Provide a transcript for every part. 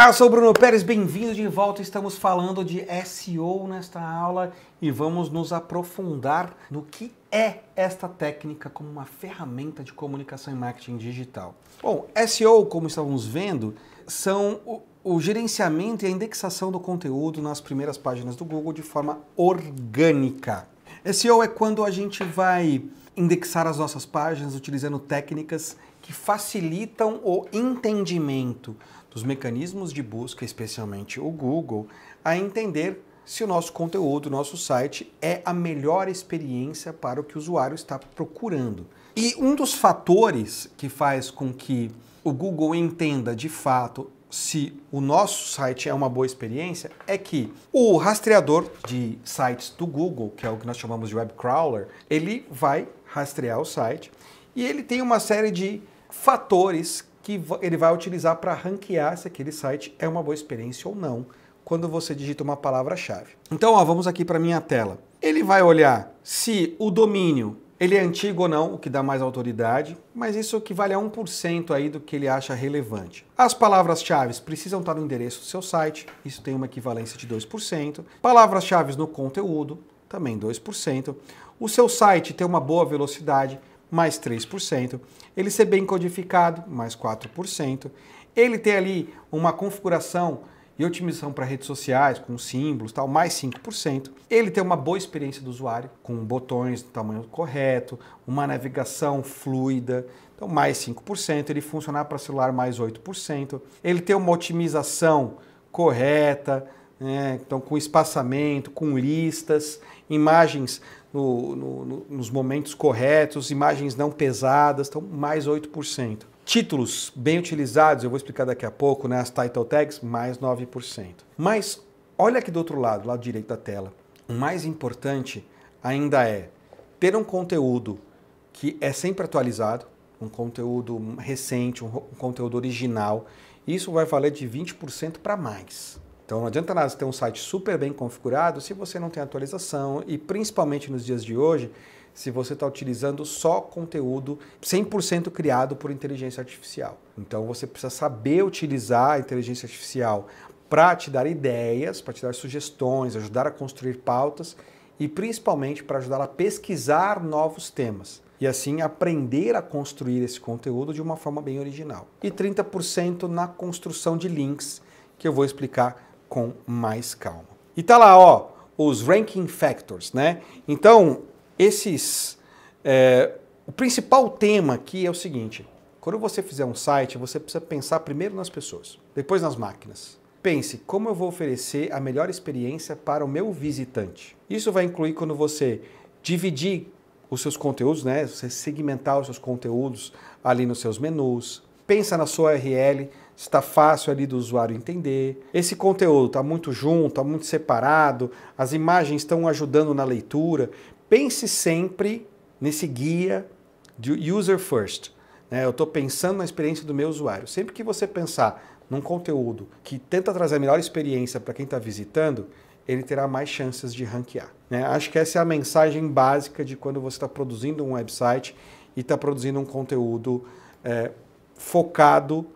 Olá, eu sou o Bruno Pérez, bem-vindo de volta. Estamos falando de SEO nesta aula e vamos nos aprofundar no que é esta técnica como uma ferramenta de comunicação e marketing digital. Bom, SEO, como estávamos vendo, são o gerenciamento e a indexação do conteúdo nas primeiras páginas do Google de forma orgânica. SEO é quando a gente vai indexar as nossas páginas utilizando técnicas que facilitam o entendimento dos mecanismos de busca, especialmente o Google, a entender se o nosso conteúdo, o nosso site é a melhor experiência para o que o usuário está procurando. E um dos fatores que faz com que o Google entenda de fato se o nosso site é uma boa experiência é que o rastreador de sites do Google, que é o que nós chamamos de web crawler, ele vai rastrear o site e ele tem uma série de fatores que ele vai utilizar para ranquear se aquele site é uma boa experiência ou não, quando você digita uma palavra-chave. Então, vamos aqui para a minha tela. Ele vai olhar se o domínio ele é antigo ou não, o que dá mais autoridade, mas isso equivale a 1% aí do que ele acha relevante. As palavras-chave precisam estar no endereço do seu site, isso tem uma equivalência de 2%. Palavras-chave no conteúdo, também 2%. O seu site tem uma boa velocidade, mais 3%. Ele ser bem codificado, mais 4%. Ele ter ali uma configuração e otimização para redes sociais, com símbolos, tal, mais 5%. Ele ter uma boa experiência do usuário, com botões do tamanho correto, uma navegação fluida, então mais 5%. Ele funcionar para celular, mais 8%. Ele ter uma otimização correta, então com espaçamento, com listas, imagens nos momentos corretos, imagens não pesadas, então mais 8%. Títulos bem utilizados, eu vou explicar daqui a pouco, as title tags, mais 9%. Mas olha aqui do outro lado direito da tela. O mais importante ainda é ter um conteúdo que é sempre atualizado, um conteúdo recente, um conteúdo original. Isso vai valer de 20% para mais. Então não adianta nada você ter um site super bem configurado se você não tem atualização e principalmente nos dias de hoje, se você está utilizando só conteúdo 100% criado por inteligência artificial. Então você precisa saber utilizar a inteligência artificial para te dar ideias, para te dar sugestões, ajudar a construir pautas e principalmente para ajudar a pesquisar novos temas. E assim aprender a construir esse conteúdo de uma forma bem original. E 30% na construção de links, que eu vou explicar com mais calma. E tá lá, os ranking factors, Então, o principal tema aqui é o seguinte: quando você fizer um site, você precisa pensar primeiro nas pessoas, depois nas máquinas. Pense como eu vou oferecer a melhor experiência para o meu visitante. Isso vai incluir quando você dividir os seus conteúdos, você segmentar os seus conteúdos ali nos seus menus. Pensa na sua URL, está fácil ali do usuário entender. Esse conteúdo está muito junto, está muito separado, as imagens estão ajudando na leitura. Pense sempre nesse guia de user first. Eu estou pensando na experiência do meu usuário. Sempre que você pensar num conteúdo que tenta trazer a melhor experiência para quem está visitando, ele terá mais chances de ranquear. Acho que essa é a mensagem básica de quando você está produzindo um website e está produzindo um conteúdo focado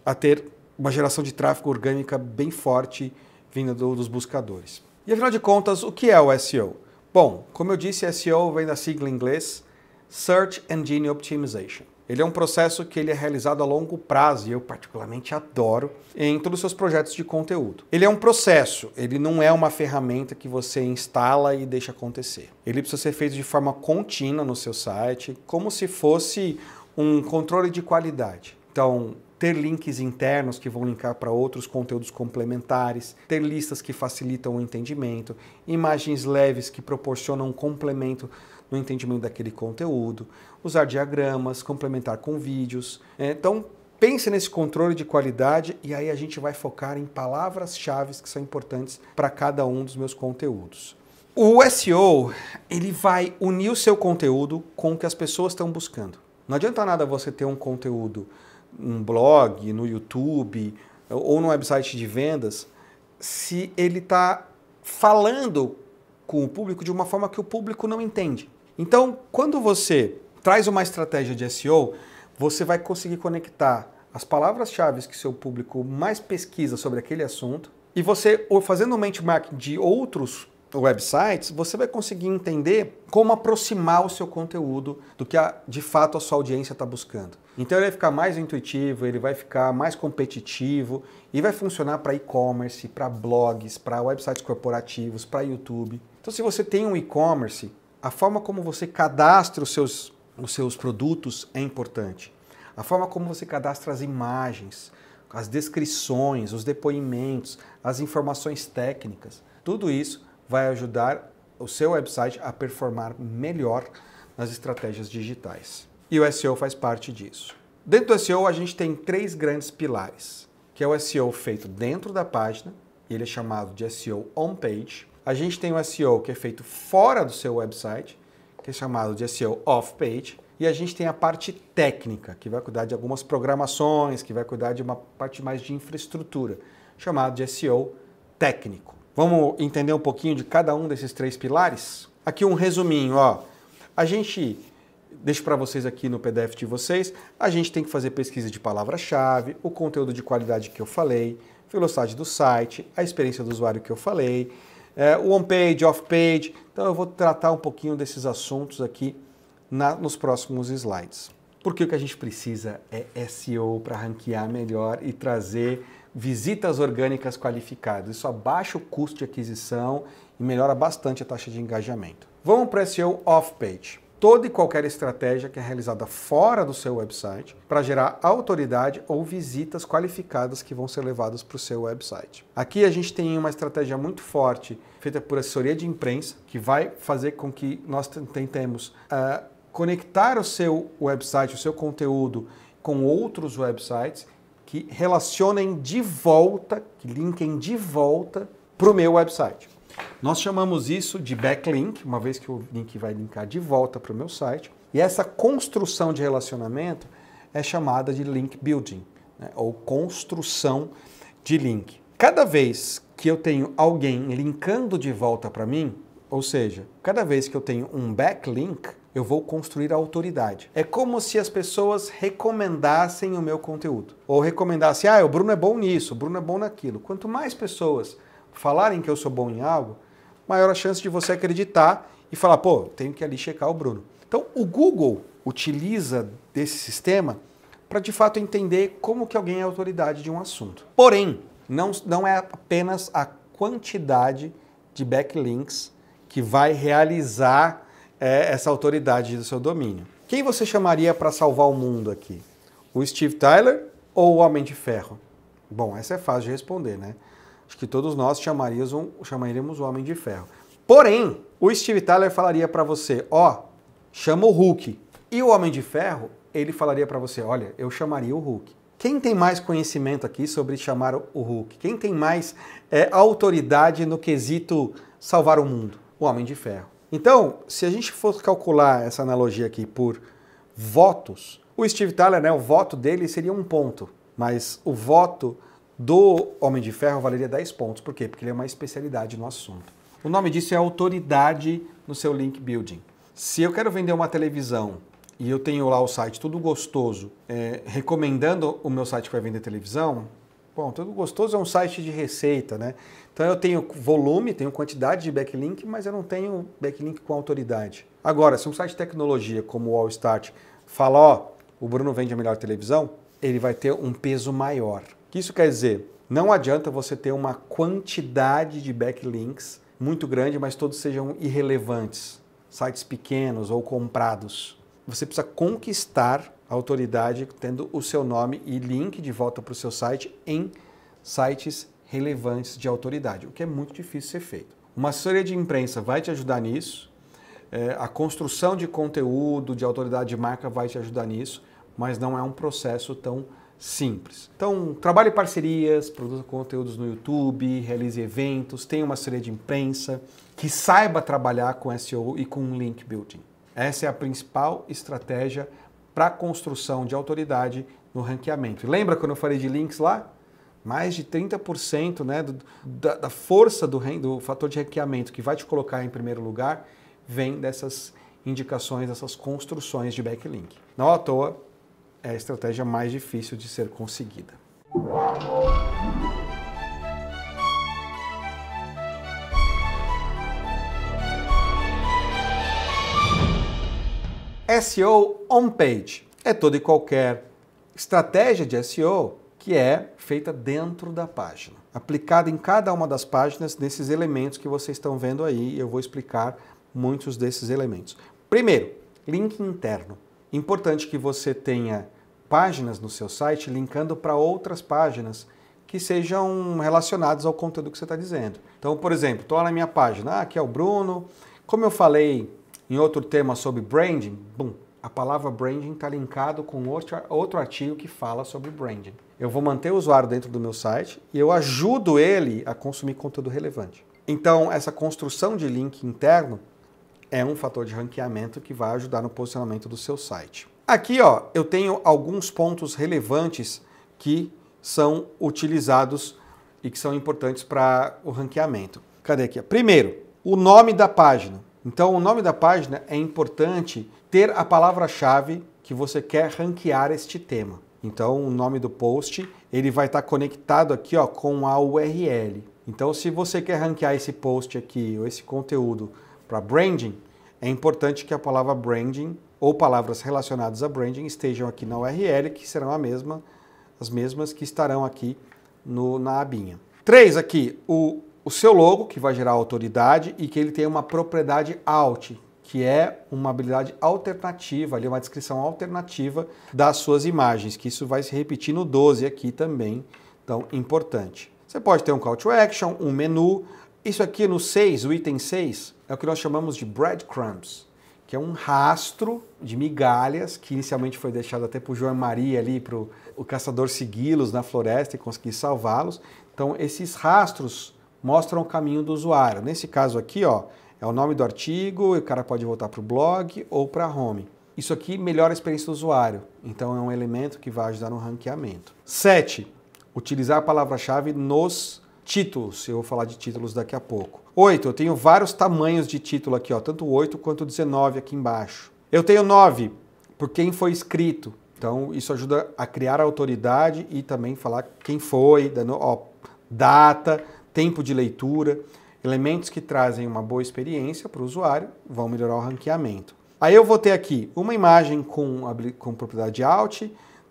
a ter uma geração de tráfego orgânica bem forte vindo dos buscadores. E afinal de contas, o que é o SEO? Bom, como eu disse, SEO vem da sigla em inglês Search Engine Optimization. Ele é um processo que ele é realizado a longo prazo e eu particularmente adoro em todos os seus projetos de conteúdo. Ele é um processo, ele não é uma ferramenta que você instala e deixa acontecer. Ele precisa ser feito de forma contínua no seu site, como se fosse um controle de qualidade. Então, ter links internos que vão linkar para outros conteúdos complementares, ter listas que facilitam o entendimento, imagens leves que proporcionam um complemento no entendimento daquele conteúdo, usar diagramas, complementar com vídeos. Então, pense nesse controle de qualidade e aí a gente vai focar em palavras-chave que são importantes para cada um dos meus conteúdos. O SEO, ele vai unir o seu conteúdo com o que as pessoas estão buscando. Não adianta nada você ter um conteúdo, um blog, no YouTube ou no website de vendas, se ele está falando com o público de uma forma que o público não entende. Então, quando você traz uma estratégia de SEO, você vai conseguir conectar as palavras-chave que seu público mais pesquisa sobre aquele assunto, e você, fazendo um benchmarking de outros websites, você vai conseguir entender como aproximar o seu conteúdo do que de fato a sua audiência está buscando. Então ele vai ficar mais intuitivo, ele vai ficar mais competitivo e vai funcionar para e-commerce, para blogs, para websites corporativos, para YouTube. Então se você tem um e-commerce, a forma como você cadastra os seus produtos é importante. A forma como você cadastra as imagens, as descrições, os depoimentos, as informações técnicas, tudo isso vai ajudar o seu website a performar melhor nas estratégias digitais. E o SEO faz parte disso. Dentro do SEO a gente tem 3 grandes pilares, que é o SEO feito dentro da página, e ele é chamado de SEO on-page. A gente tem o SEO que é feito fora do seu website, que é chamado de SEO off-page. E a gente tem a parte técnica, que vai cuidar de algumas programações, que vai cuidar de uma parte mais de infraestrutura, chamado de SEO técnico. Vamos entender um pouquinho de cada um desses 3 pilares? Aqui um resuminho, ó. A gente, deixo para vocês aqui no PDF de vocês, a gente tem que fazer pesquisa de palavra-chave, o conteúdo de qualidade que eu falei, velocidade do site, a experiência do usuário que eu falei, o on-page, off-page. Então eu vou tratar um pouquinho desses assuntos aqui nos próximos slides. Porque o que a gente precisa é SEO para ranquear melhor e trazer visitas orgânicas qualificadas. Isso abaixa o custo de aquisição e melhora bastante a taxa de engajamento. Vamos para SEO off-page. Toda e qualquer estratégia que é realizada fora do seu website para gerar autoridade ou visitas qualificadas que vão ser levadas para o seu website. Aqui a gente tem uma estratégia muito forte feita por assessoria de imprensa que vai fazer com que nós tentemos conectar o seu website, o seu conteúdo com outros websites que relacionem de volta, que linkem de volta para o meu website. Nós chamamos isso de backlink, uma vez que o link vai linkar de volta para o meu site. E essa construção de relacionamento é chamada de link building, né? Ou construção de link. Cada vez que eu tenho alguém linkando de volta para mim, ou seja, cada vez que eu tenho um backlink, eu vou construir a autoridade. É como se as pessoas recomendassem o meu conteúdo. Ou recomendassem, o Bruno é bom nisso, o Bruno é bom naquilo. Quanto mais pessoas falarem que eu sou bom em algo, maior a chance de você acreditar e falar, tenho que ali checar o Bruno. Então, o Google utiliza desse sistema para, de fato, entender como que alguém é autoridade de um assunto. Porém, não é apenas a quantidade de backlinks que vai realizar essa autoridade do seu domínio. Quem você chamaria para salvar o mundo aqui? O Steve Tyler ou o Homem de Ferro? Bom, essa é fácil de responder, né? Acho que todos nós chamaríamos o Homem de Ferro. Porém, o Steve Tyler falaria para você, chama o Hulk. E o Homem de Ferro, ele falaria para você, olha, eu chamaria o Hulk. Quem tem mais conhecimento aqui sobre chamar o Hulk? Quem tem mais autoridade no quesito salvar o mundo? O Homem de Ferro. Então, se a gente for calcular essa analogia aqui por votos, o Steve Tyler, o voto dele seria 1 ponto, mas o voto do Homem de Ferro valeria 10 pontos. Por quê? Porque ele é uma especialidade no assunto. O nome disso é autoridade no seu link building. Se eu quero vender uma televisão e eu tenho lá o site Tudo Gostoso, recomendando o meu site para vender televisão, Tudo Gostoso é um site de receita, né? Então eu tenho volume, tenho quantidade de backlink, mas eu não tenho backlink com autoridade. Agora, se um site de tecnologia como o Allstart fala, o Bruno vende a melhor televisão, ele vai ter um peso maior. O que isso quer dizer? Não adianta você ter uma quantidade de backlinks muito grande, mas todos sejam irrelevantes, sites pequenos ou comprados. Você precisa conquistar a autoridade tendo o seu nome e link de volta para o seu site em sites relevantes de autoridade, o que é muito difícil ser feito. Uma assessoria de imprensa vai te ajudar nisso, a construção de conteúdo, de autoridade de marca vai te ajudar nisso, mas não é um processo tão simples. Então, trabalhe parcerias, produza conteúdos no YouTube, realize eventos, tenha uma assessoria de imprensa que saiba trabalhar com SEO e com link building. Essa é a principal estratégia para a construção de autoridade no ranqueamento. Lembra quando eu falei de links lá? Mais de 30%, né, da força do fator de ranqueamento que vai te colocar em primeiro lugar vem dessas indicações, dessas construções de backlink. Não à toa, é a estratégia mais difícil de ser conseguida. SEO on-page é toda e qualquer estratégia de SEO que é feita dentro da página, aplicada em cada uma das páginas nesses elementos que vocês estão vendo aí. Eu vou explicar muitos desses elementos. Primeiro, link interno. Importante que você tenha páginas no seu site linkando para outras páginas que sejam relacionadas ao conteúdo que você está dizendo. Então, por exemplo, estou lá na minha página, aqui é o Bruno. Como eu falei em outro tema sobre branding, a palavra branding está linkado com outro artigo que fala sobre branding. Eu vou manter o usuário dentro do meu site e eu ajudo ele a consumir conteúdo relevante. Então, essa construção de link interno é um fator de ranqueamento que vai ajudar no posicionamento do seu site. Aqui, ó, eu tenho alguns pontos relevantes que são utilizados e que são importantes para o ranqueamento. Cadê aqui? Primeiro, o nome da página. Então, o nome da página é importante ter a palavra-chave que você quer ranquear este tema. Então, o nome do post, ele vai estar conectado aqui, ó, com a URL. Então, se você quer ranquear esse post aqui, ou esse conteúdo para branding, é importante que a palavra branding ou palavras relacionadas a branding estejam aqui na URL, que serão as mesmas que estarão aqui na abinha. 3 aqui, o seu logo, que vai gerar autoridade e que ele tem uma propriedade alt, que é uma habilidade alternativa, ali uma descrição alternativa das suas imagens, que isso vai se repetir no 12 aqui também, então importante. Você pode ter um call to action, um menu. Isso aqui no 6, o item 6, é o que nós chamamos de breadcrumbs, que é um rastro de migalhas, que inicialmente foi deixado até para o João Maria ali, para o caçador segui-los na floresta e conseguir salvá-los. Então esses rastros mostram o caminho do usuário. Nesse caso aqui, ó, é o nome do artigo, e o cara pode voltar para o blog ou para a home. Isso aqui melhora a experiência do usuário, então é um elemento que vai ajudar no ranqueamento. 7. Utilizar a palavra-chave nos títulos. Eu vou falar de títulos daqui a pouco. 8. Eu tenho vários tamanhos de título aqui, ó, tanto o 8 quanto o 19 aqui embaixo. Eu tenho 9, por quem foi escrito. Então isso ajuda a criar autoridade e também falar quem foi, dando, ó, data, tempo de leitura, elementos que trazem uma boa experiência para o usuário, vão melhorar o ranqueamento. Aí eu vou ter aqui uma imagem com propriedade alt,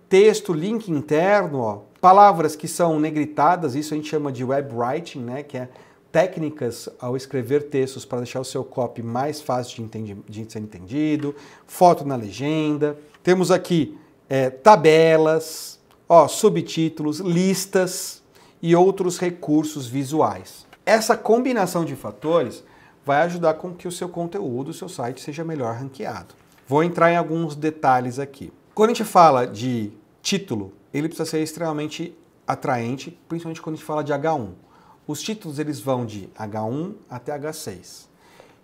texto, link interno, ó, palavras que são negritadas, isso a gente chama de web writing, né, que é técnicas ao escrever textos para deixar o seu copy mais fácil de ser entendido, foto na legenda. Temos aqui tabelas, ó, subtítulos, listas e outros recursos visuais. Essa combinação de fatores vai ajudar com que o seu conteúdo, o seu site seja melhor ranqueado. Vou entrar em alguns detalhes aqui. Quando a gente fala de título, ele precisa ser extremamente atraente, principalmente quando a gente fala de H1. Os títulos eles vão de H1 até H6.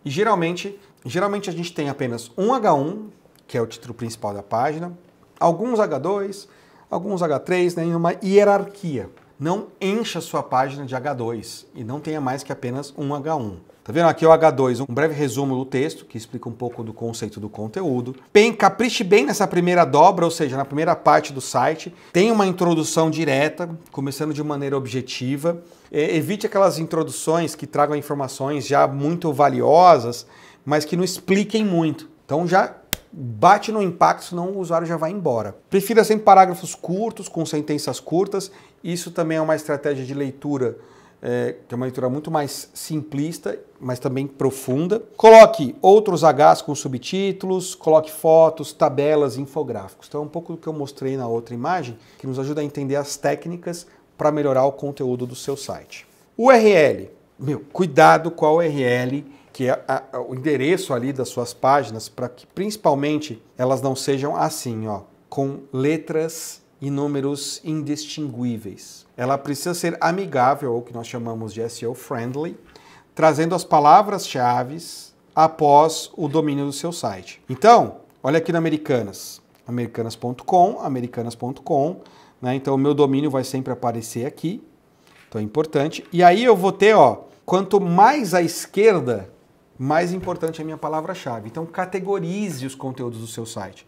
E geralmente a gente tem apenas um H1, que é o título principal da página, alguns H2, alguns H3, né, em uma hierarquia. Não encha sua página de H2 e não tenha mais que apenas um H1. Tá vendo? Aqui é o H2, um breve resumo do texto, que explica um pouco do conceito do conteúdo. Capriche bem nessa primeira dobra, ou seja, na primeira parte do site. Tem uma introdução direta, começando de maneira objetiva. Evite aquelas introduções que tragam informações já muito valiosas, mas que não expliquem muito. Então já bate no impacto, senão o usuário já vai embora. Prefira sempre parágrafos curtos, com sentenças curtas. Isso também é uma estratégia de leitura, que é uma leitura muito mais simplista, mas também profunda. Coloque outros Hs com subtítulos, coloque fotos, tabelas, infográficos. Então é um pouco do que eu mostrei na outra imagem, que nos ajuda a entender as técnicas para melhorar o conteúdo do seu site. URL. Cuidado com a URL, que é o endereço ali das suas páginas, para que principalmente elas não sejam assim, ó, com letras e números indistinguíveis. Ela precisa ser amigável, ou o que nós chamamos de SEO friendly, trazendo as palavras-chave após o domínio do seu site. Então, olha aqui na Americanas, americanas.com, né? Então o meu domínio vai sempre aparecer aqui, então é importante. E aí eu vou ter, ó, quanto mais à esquerda mais importante é a minha palavra-chave. Então, categorize os conteúdos do seu site.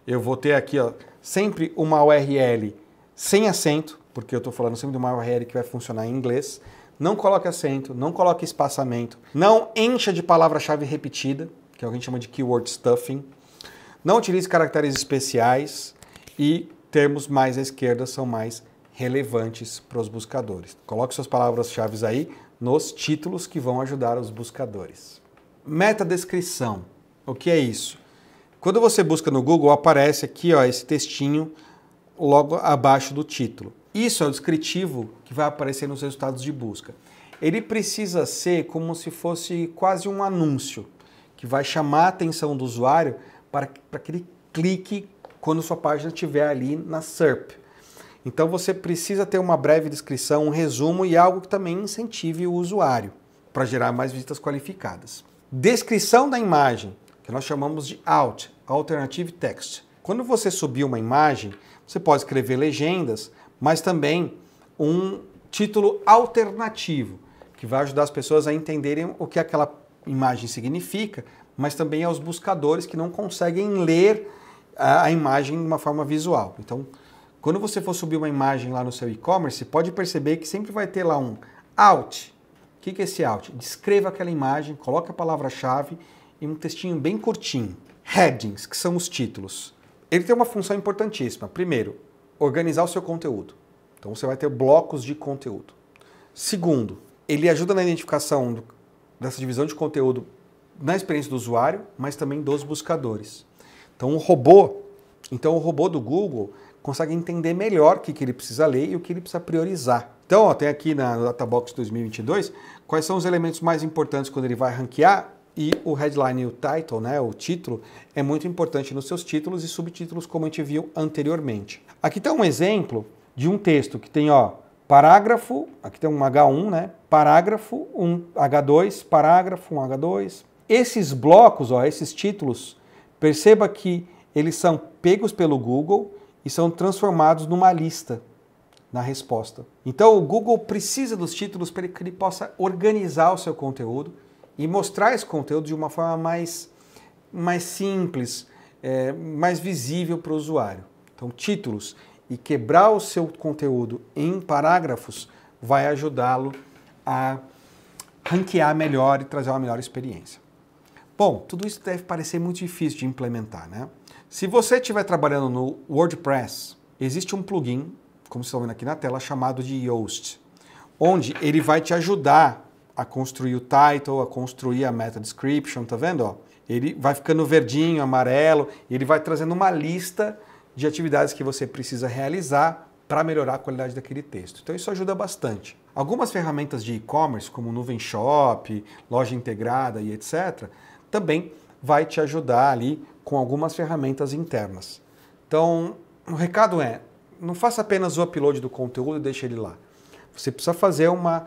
Eu vou ter aqui sempre uma URL sem acento, porque eu estou falando sempre de uma URL que vai funcionar em inglês. Não coloque acento, não coloque espaçamento, não encha de palavra-chave repetida, que é o que a gente chama de keyword stuffing. Não utilize caracteres especiais e termos mais à esquerda são mais relevantes para os buscadores. Coloque suas palavras-chave aí nos títulos que vão ajudar os buscadores. Metadescrição. O que é isso? Quando você busca no Google, aparece aqui esse textinho logo abaixo do título. Isso é o descritivo que vai aparecer nos resultados de busca. Ele precisa ser como se fosse quase um anúncio, que vai chamar a atenção do usuário para que ele clique quando sua página estiver ali na SERP. Então você precisa ter uma breve descrição, um resumo e algo que também incentive o usuário para gerar mais visitas qualificadas. Descrição da imagem, que nós chamamos de ALT, Alternative Text. Quando você subir uma imagem, você pode escrever legendas, mas também um título alternativo, que vai ajudar as pessoas a entenderem o que aquela imagem significa, mas também aos buscadores que não conseguem ler a imagem de uma forma visual. Então, quando você for subir uma imagem lá no seu e-commerce, pode perceber que sempre vai ter lá um alt. O que é esse alt? Descreva aquela imagem, coloque a palavra-chave e um textinho bem curtinho. Headings, que são os títulos. Ele tem uma função importantíssima. Primeiro, organizar o seu conteúdo. Então você vai ter blocos de conteúdo. Segundo, ele ajuda na identificação dessa divisão de conteúdo na experiência do usuário, mas também dos buscadores. Então o robô do Google consegue entender melhor o que ele precisa ler e o que ele precisa priorizar. Então, tem aqui no Databox 2022 quais são os elementos mais importantes quando ele vai ranquear, e o headline e o title, o título, é muito importante nos seus títulos e subtítulos, como a gente viu anteriormente. Aqui está um exemplo de um texto que tem parágrafo, aqui tem um H1, parágrafo, um H2, parágrafo, um H2. Esses blocos, esses títulos, perceba que eles são pegos pelo Google e são transformados numa lista na resposta. Então o Google precisa dos títulos para que ele possa organizar o seu conteúdo e mostrar esse conteúdo de uma forma mais simples, mais visível para o usuário. Então títulos e quebrar o seu conteúdo em parágrafos vai ajudá-lo a ranquear melhor e trazer uma melhor experiência. Bom, tudo isso deve parecer muito difícil de implementar, Se você estiver trabalhando no WordPress, existe um plugin, como vocês estão vendo aqui na tela, chamado de Yoast, onde ele vai te ajudar a construir o title, a construir a meta description, tá vendo? Ele vai ficando verdinho, amarelo, e ele vai trazendo uma lista de atividades que você precisa realizar para melhorar a qualidade daquele texto. Então isso ajuda bastante. Algumas ferramentas de e-commerce, como Nuvem Shop, loja integrada e etc., também vai te ajudar ali com algumas ferramentas internas. Então, o recado é, não faça apenas o upload do conteúdo e deixe ele lá. Você precisa fazer uma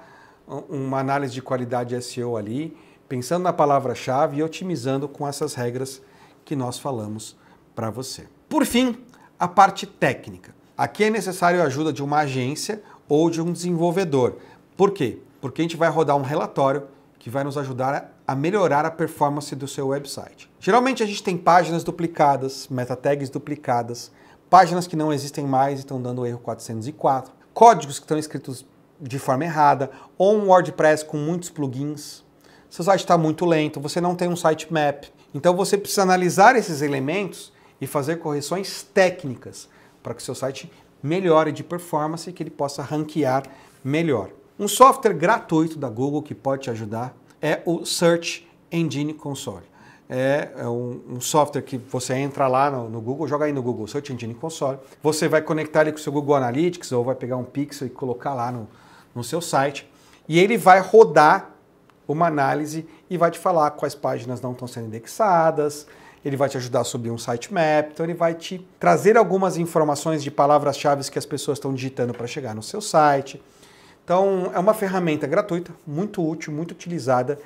análise de qualidade SEO ali, pensando na palavra-chave e otimizando com essas regras que nós falamos para você. Por fim, a parte técnica. Aqui é necessário a ajuda de uma agência ou de um desenvolvedor. Por quê? Porque a gente vai rodar um relatório que vai nos ajudar a melhorar a performance do seu website. Geralmente a gente tem páginas duplicadas, meta tags duplicadas, páginas que não existem mais e estão dando erro 404, códigos que estão escritos de forma errada, ou um WordPress com muitos plugins. Seu site está muito lento, você não tem um sitemap. Então você precisa analisar esses elementos e fazer correções técnicas para que o seu site melhore de performance e que ele possa ranquear melhor. Um software gratuito da Google que pode te ajudar é o Search Engine Console. É um software que você entra lá no Google, joga aí no Google Search Engine Console, você vai conectar ele com o seu Google Analytics ou vai pegar um pixel e colocar lá no seu site e ele vai rodar uma análise e vai te falar quais páginas não estão sendo indexadas, ele vai te ajudar a subir um sitemap, então ele vai te trazer algumas informações de palavras-chave que as pessoas estão digitando para chegar no seu site. Então é uma ferramenta gratuita, muito útil, muito utilizada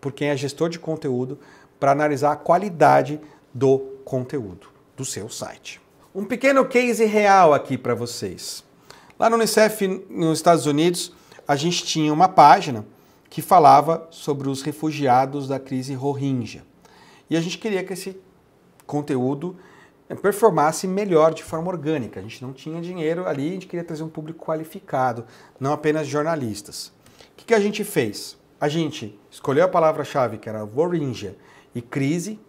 por quem é gestor de conteúdo para analisar a qualidade do conteúdo do seu site. Um pequeno case real aqui para vocês. Lá no Unicef, nos Estados Unidos, a gente tinha uma página que falava sobre os refugiados da crise Rohingya. E a gente queria que esse conteúdo performasse melhor de forma orgânica. A gente não tinha dinheiro ali, a gente queria trazer um público qualificado, não apenas jornalistas. O que a gente fez? A gente escolheu a palavra-chave que era Rohingya e crise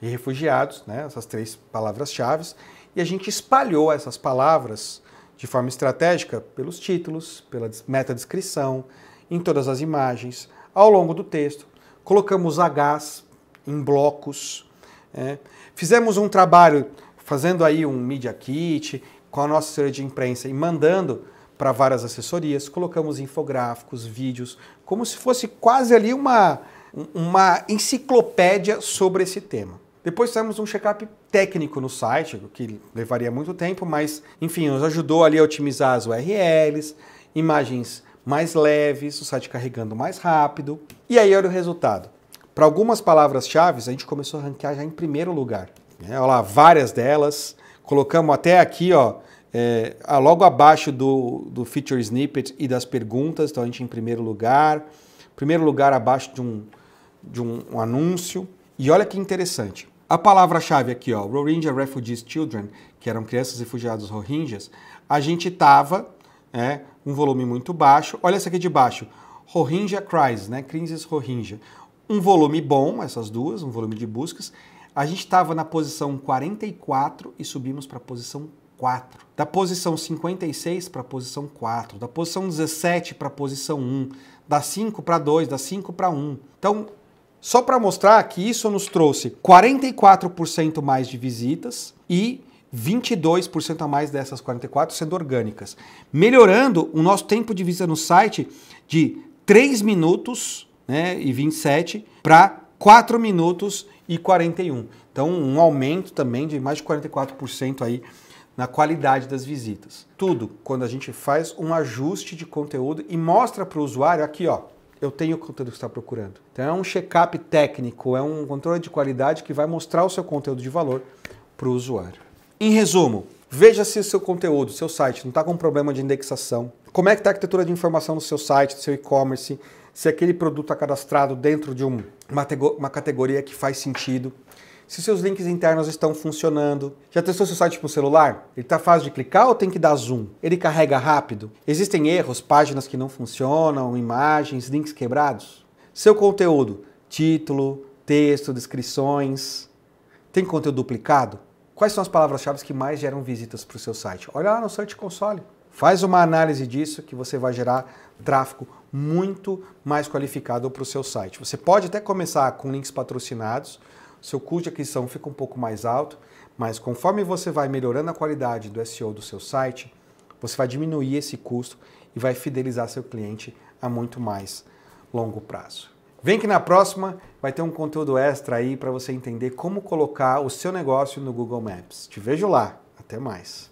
e refugiados, né, essas 3 palavras-chave, e a gente espalhou essas palavras de forma estratégica pelos títulos, pela metadescrição, em todas as imagens, ao longo do texto. Colocamos Hs em blocos. Fizemos um trabalho fazendo aí um Media Kit com a nossa assessoria de imprensa e mandando para várias assessorias. Colocamos infográficos, vídeos, como se fosse quase ali uma enciclopédia sobre esse tema. Depois fizemos um check-up técnico no site, o que levaria muito tempo, mas, enfim, nos ajudou ali a otimizar as URLs, imagens mais leves, o site carregando mais rápido. E aí olha o resultado. Para algumas palavras-chave, a gente começou a ranquear já em primeiro lugar. Olha lá, várias delas. Colocamos até aqui, ó, logo abaixo do feature snippet e das perguntas, então a gente em primeiro lugar. Primeiro lugar abaixo de um anúncio. E olha que interessante. A palavra-chave aqui, ó, Rohingya Refugees Children, que eram crianças refugiadas Rohingyas, a gente tava um volume muito baixo. Olha essa aqui de baixo, Rohingya Crisis, né? Crisis Rohingya. Um volume bom, essas duas, um volume de buscas. A gente estava na posição 44 e subimos para a posição 4. Da posição 56 para a posição 4. Da posição 17 para a posição 1. Da 5 para 2, da 5 para 1. Então, só para mostrar que isso nos trouxe 44% mais de visitas e 22% a mais dessas 44 sendo orgânicas, melhorando o nosso tempo de visita no site de 3 minutos, né, e 27 para 4 minutos e 41. Então, um aumento também de mais de 44% aí na qualidade das visitas. Tudo quando a gente faz um ajuste de conteúdo e mostra para o usuário aqui, ó, eu tenho o conteúdo que você está procurando. Então é um check-up técnico, é um controle de qualidade que vai mostrar o seu conteúdo de valor para o usuário. Em resumo, veja se o seu conteúdo, seu site não está com problema de indexação. Como é que está a arquitetura de informação no seu site, no seu e-commerce, se aquele produto está cadastrado dentro de uma categoria que faz sentido. Se seus links internos estão funcionando. Já testou seu site para o celular? Ele está fácil de clicar ou tem que dar zoom? Ele carrega rápido? Existem erros, páginas que não funcionam, imagens, links quebrados? Seu conteúdo, título, texto, descrições, tem conteúdo duplicado? Quais são as palavras-chave que mais geram visitas para o seu site? Olha lá no Search Console. Faz uma análise disso que você vai gerar tráfego muito mais qualificado para o seu site. Você pode até começar com links patrocinados, seu custo de aquisição fica um pouco mais alto, mas conforme você vai melhorando a qualidade do SEO do seu site, você vai diminuir esse custo e vai fidelizar seu cliente a muito mais longo prazo. Vem que na próxima vai ter um conteúdo extra aí para você entender como colocar o seu negócio no Google Maps. Te vejo lá. Até mais.